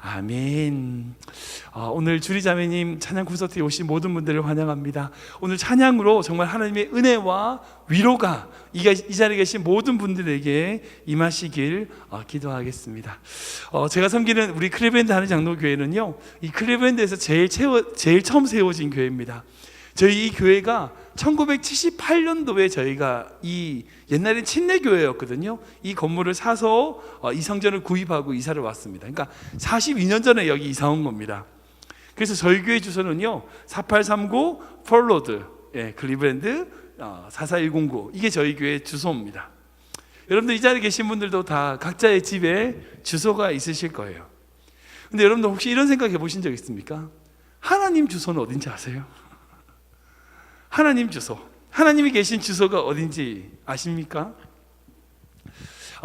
아멘. 오늘 주리자매님 찬양 콘서트에 오신 모든 분들을 환영합니다. 오늘 찬양으로 정말 하나님의 은혜와 위로가 이 자리에 계신 모든 분들에게 임하시길 기도하겠습니다. 제가 섬기는 우리 클리브랜드 하는 장로교회는요, 이 클리브랜드에서 제일 처음 세워진 교회입니다. 저희 이 교회가 1978년도에 저희가 옛날엔 침례교회였거든요. 이 건물을 사서 이 성전을 구입하고 이사를 왔습니다. 그러니까 42년 전에 여기 이사 온 겁니다. 그래서 저희 교회 주소는요 4839 폴로드, 클리브랜드 44109, 이게 저희 교회 주소입니다. 여러분들 이 자리에 계신 분들도 다 각자의 집에 주소가 있으실 거예요. 근데 여러분들 혹시 이런 생각 해보신 적 있습니까? 하나님 주소는 어딘지 아세요? 하나님 주소, 하나님이 계신 주소가 어딘지 아십니까?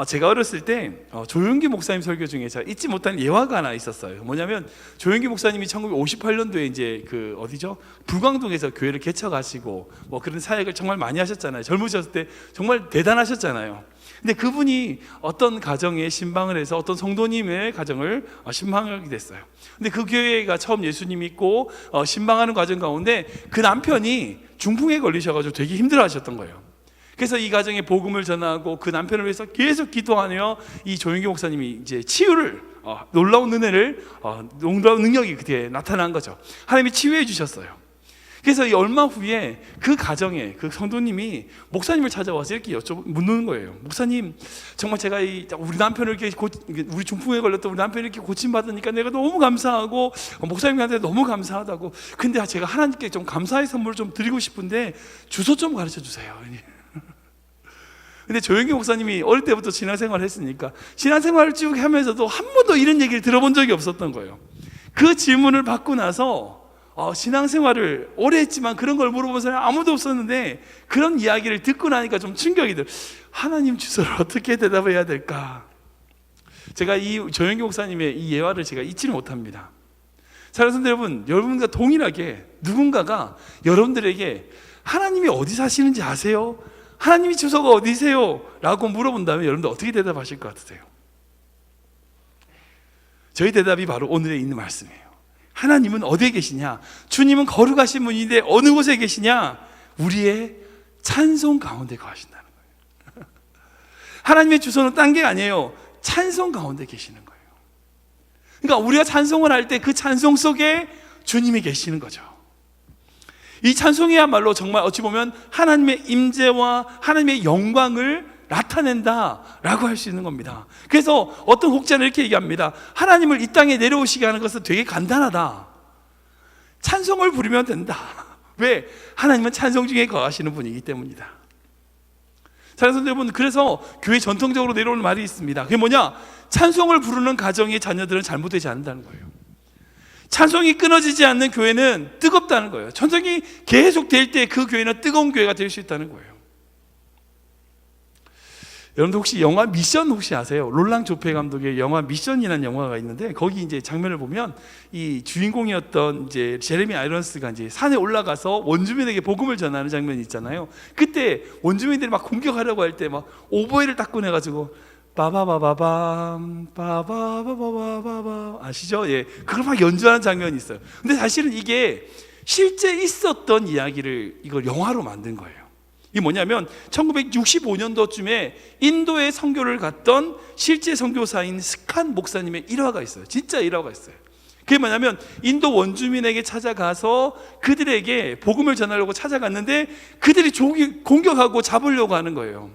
제가 어렸을 때 조용기 목사님 설교 중에 제가 잊지 못하는 예화가 하나 있었어요. 뭐냐면 조용기 목사님이 1958년도에 이제 어디죠? 불광동에서 교회를 개척하시고 그런 사역을 정말 많이 하셨잖아요. 젊으셨을 때 정말 대단하셨잖아요. 근데 그분이 어떤 가정에 신방을 해서 어떤 성도님의 가정을 신방하게 됐어요. 근데 그 교회가 처음 예수님 믿고 신방하는 과정 가운데 그 남편이 중풍에 걸리셔가지고 되게 힘들어 하셨던 거예요. 그래서 이 가정에 복음을 전하고 그 남편을 위해서 계속 기도하며 이 조용기 목사님이 이제 치유를, 놀라운 은혜를, 놀라운 능력이 그때 나타난 거죠. 하나님이 치유해 주셨어요. 그래서 이 얼마 후에 그 가정에 그 성도님이 목사님을 찾아와서 이렇게 묻는 거예요. 목사님, 정말 제가 우리 남편을 이렇게 우리 중풍에 걸렸던 우리 남편을 이렇게 고침받으니까 내가 너무 감사하고 목사님한테 너무 감사하다고. 근데 제가 하나님께 좀 감사의 선물을 좀 드리고 싶은데 주소 좀 가르쳐 주세요. 근데 조용기 목사님이 어릴 때부터 신앙생활을 했으니까 신앙생활을 쭉 하면서도 한 번도 이런 얘기를 들어본 적이 없었던 거예요. 그 질문을 받고 나서 신앙생활을 오래 했지만 그런 걸 물어본 사람이 아무도 없었는데 그런 이야기를 듣고 나니까 좀 충격이 들어요. 하나님 주소를 어떻게 대답해야 될까? 제가 이 조용기 목사님의 이 예화를 제가 잊지를 못합니다. 사랑하는 여러분, 여러분과 동일하게 누군가가 여러분들에게 하나님이 어디 사시는지 아세요? 하나님이 주소가 어디세요? 라고 물어본다면 여러분들 어떻게 대답하실 것 같으세요? 저희 대답이 바로 오늘에 있는 말씀이에요. 하나님은 어디에 계시냐? 주님은 거룩하신 분인데 어느 곳에 계시냐? 우리의 찬송 가운데 거하신다는 거예요. 하나님의 주소는 딴 게 아니에요. 찬송 가운데 계시는 거예요. 그러니까 우리가 찬송을 할 때 그 찬송 속에 주님이 계시는 거죠. 이 찬송이야말로 정말 어찌 보면 하나님의 임재와 하나님의 영광을 나타낸다라고 할 수 있는 겁니다. 그래서 어떤 혹자는 이렇게 얘기합니다. 하나님을 이 땅에 내려오시게 하는 것은 되게 간단하다. 찬송을 부르면 된다. 왜? 하나님은 찬송 중에 거하시는 분이기 때문이다. 사랑하는 여러분, 그래서 교회 전통적으로 내려오는 말이 있습니다. 그게 뭐냐? 찬송을 부르는 가정의 자녀들은 잘못되지 않는다는 거예요. 찬송이 끊어지지 않는 교회는 뜨겁다는 거예요. 찬송이 계속 될 때 그 교회는 뜨거운 교회가 될 수 있다는 거예요. 여러분들 혹시 영화 미션 혹시 아세요? 롤랑 조페 감독의 영화 미션이라는 영화가 있는데 거기 이제 장면을 보면 이 주인공이었던 이제 제레미 아이런스가 이제 산에 올라가서 원주민에게 복음을 전하는 장면이 있잖아요. 그때 원주민들이 막 공격하려고 할 때 막 오보에를 딱 꺼내가지고 빠바바바밤 빠바바바바바 아시죠? 예, 그걸 막 연주하는 장면이 있어요. 근데 사실은 이게 실제 있었던 이야기를 이걸 영화로 만든 거예요. 이게 뭐냐면 1965년도쯤에 인도에 선교를 갔던 실제 선교사인 스칸 목사님의 일화가 있어요. 진짜 일화가 있어요. 그게 뭐냐면 인도 원주민에게 찾아가서 그들에게 복음을 전하려고 찾아갔는데 그들이 공격하고 잡으려고 하는 거예요.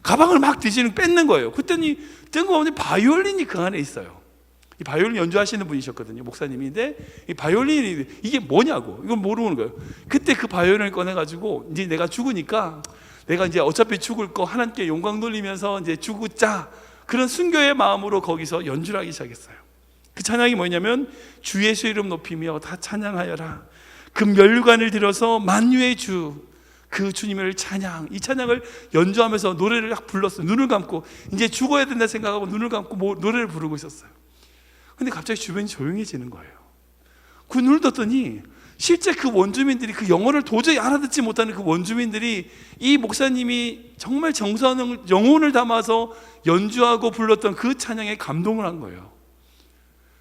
가방을 막 뺏는 거예요. 그랬더니 뜬금없이 바이올린이 그 안에 있어요. 이 바이올린 연주하시는 분이셨거든요. 목사님인데 이 바이올린이 이게 뭐냐고 이건 모르는 거예요. 그때 그 바이올린을 꺼내가지고 이제 내가 죽으니까 내가 이제 어차피 죽을 거 하나님께 영광 돌리면서 이제 죽자 그런 순교의 마음으로 거기서 연주를 하기 시작했어요. 그 찬양이 뭐냐면 주 예수 이름 높이며 다 찬양하여라. 금면류관을 들어서 만유의 주 그 주님을 찬양, 이 찬양을 연주하면서 노래를 딱 불렀어요. 눈을 감고 이제 죽어야 된다 생각하고 눈을 감고 노래를 부르고 있었어요. 근데 갑자기 주변이 조용해지는 거예요. 그 눈을 떴더니 실제 그 원주민들이 그 영어를 도저히 알아듣지 못하는 그 원주민들이 이 목사님이 정말 영혼을 담아서 연주하고 불렀던 그 찬양에 감동을 한 거예요.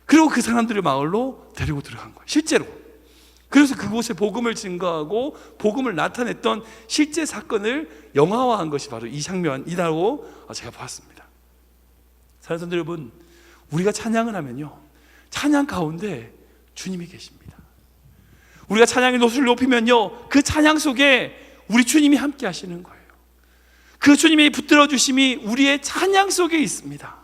그리고 그 사람들을 마을로 데리고 들어간 거예요. 실제로. 그래서 그곳에 복음을 증거하고 복음을 나타냈던 실제 사건을 영화화한 것이 바로 이 장면이라고 제가 보았습니다. 사랑하는 성도 여러분, 우리가 찬양을 하면요, 찬양 가운데 주님이 계십니다. 우리가 찬양의 노수를 높이면요, 그 찬양 속에 우리 주님이 함께 하시는 거예요. 그 주님의 붙들어 주심이 우리의 찬양 속에 있습니다.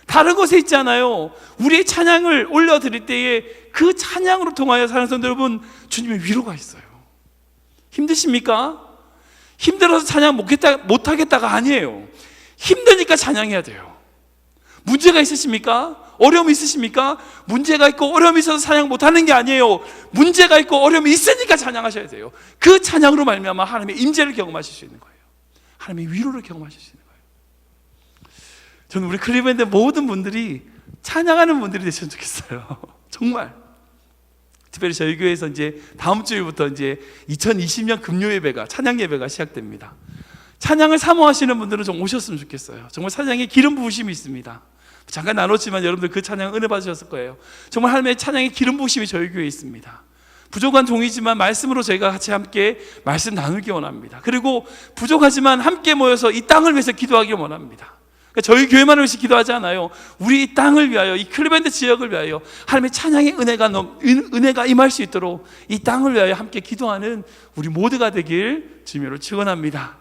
다른 곳에 있지 않아요. 우리의 찬양을 올려드릴 때에 그 찬양으로 통하여 사랑하는 성도 여러분, 주님의 위로가 있어요. 힘드십니까? 힘들어서 찬양 못하겠다가 아니에요. 힘드니까 찬양해야 돼요. 문제가 있으십니까? 어려움이 있으십니까? 문제가 있고 어려움이 있어서 찬양 못하는 게 아니에요. 문제가 있고 어려움이 있으니까 찬양하셔야 돼요. 그 찬양으로 말미암아 하나님의 임재를 경험하실 수 있는 거예요. 하나님의 위로를 경험하실 수 있는 거예요. 저는 우리 클리브랜드 모든 분들이 찬양하는 분들이 되셨으면 좋겠어요. 정말. 특별히 저희 교회에서 이제 다음 주일부터 이제 2020년 금요 예배가, 찬양 예배가 시작됩니다. 찬양을 사모하시는 분들은 좀 오셨으면 좋겠어요. 정말 찬양에 기름 부으심이 있습니다. 잠깐 나눴지만 여러분들 그 찬양 은혜 받으셨을 거예요. 정말 하나님의 찬양의 기름 부으심이 저희 교회에 있습니다. 부족한 종이지만 말씀으로 저희가 같이 함께 말씀 나누기 원합니다. 그리고 부족하지만 함께 모여서 이 땅을 위해서 기도하기 원합니다. 그러니까 저희 교회만을 위해서 기도하지 않아요. 우리 이 땅을 위하여, 이 클리브랜드 지역을 위하여 하나님의 찬양의 은혜가 임할 수 있도록 이 땅을 위하여 함께 기도하는 우리 모두가 되길 주님으로 축원합니다.